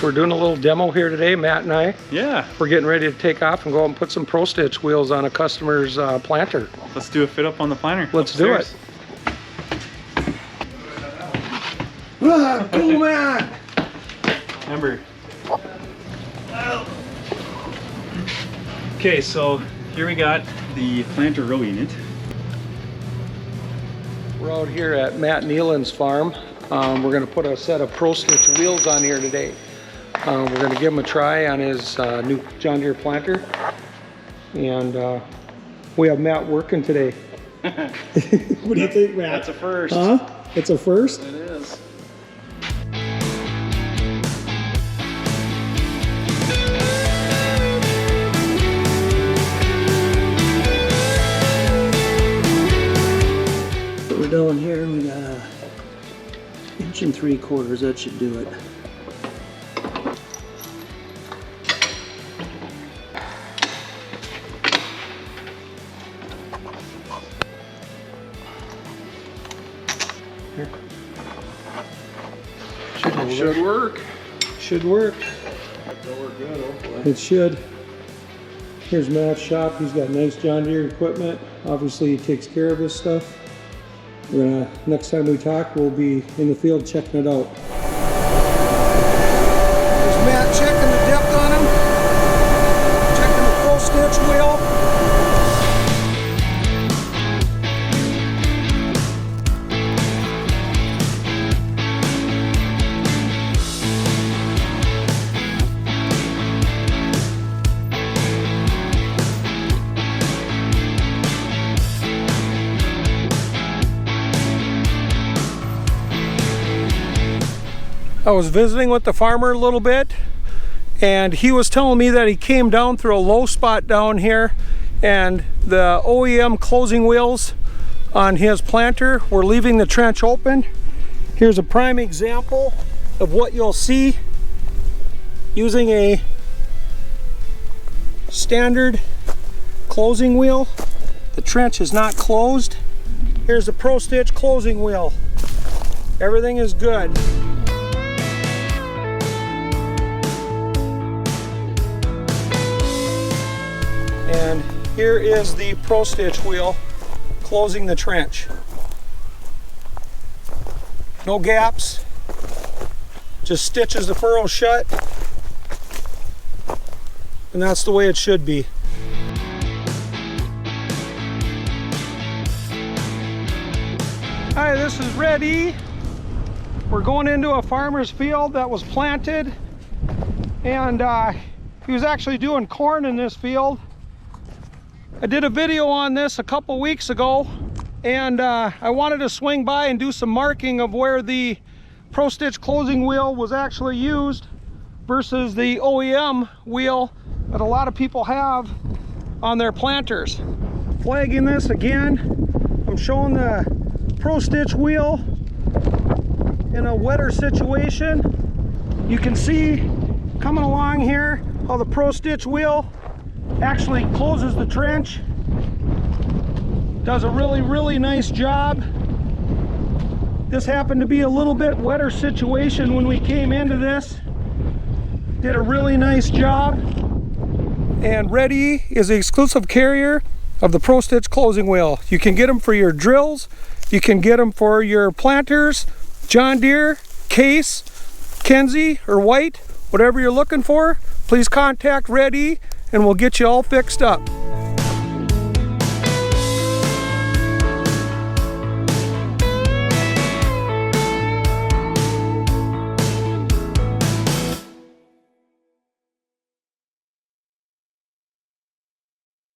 We're doing a little demo here today, Matt and I. Yeah. We're getting ready to take off and go out and put some Pro Stitch wheels on a customer's planter. Let's do a fit up on the planter. Let's do it. Cool, man. Remember. Okay, so here we got the planter row unit. We're out here at Matt Nealon's farm. We're going to put a set of Pro Stitch wheels on here today. We're going to give him a try on his new John Deere planter. And we have Matt working today. What do you think, Matt? That's a first. Huh? It's a first? It is. What we're doing here, we got a 1 3/4 inches. That should do it. Should work. Should work. It should. Here's Matt's shop. He's got nice John Deere equipment. Obviously, he takes care of his stuff. We're gonna, next time we talk, we'll be in the field checking it out. There's Matt checking the depth on him, checking the Pro Stitch wheel. I was visiting with the farmer a little bit, and he was telling me that he came down through a low spot down here, and the OEM closing wheels on his planter were leaving the trench open. Here's a prime example of what you'll see using a standard closing wheel. The trench is not closed. Here's the Pro Stitch closing wheel. Everything is good. And here is the Pro Stitch wheel closing the trench. No gaps, just stitches the furrow shut, and that's the way it should be. Hi, this is Red E. We're going into a farmer's field that was planted, and he was actually doing corn in this field. I did a video on this a couple weeks ago, and I wanted to swing by and do some marking of where the Pro Stitch closing wheel was actually used versus the OEM wheel that a lot of people have on their planters. Flagging this again, I'm showing the Pro Stitch wheel in a wetter situation. You can see coming along here how the Pro Stitch wheel actually closes the trench. Does a really nice job. This happened to be a little bit wetter situation when we came into this. Did a really nice job. And Red E is the exclusive carrier of the Pro Stitch closing wheel. You can get them for your drills, you can get them for your planters, John Deere, Case, Kenzie, or White, whatever you're looking for. Please contact Red E and we'll get you all fixed up.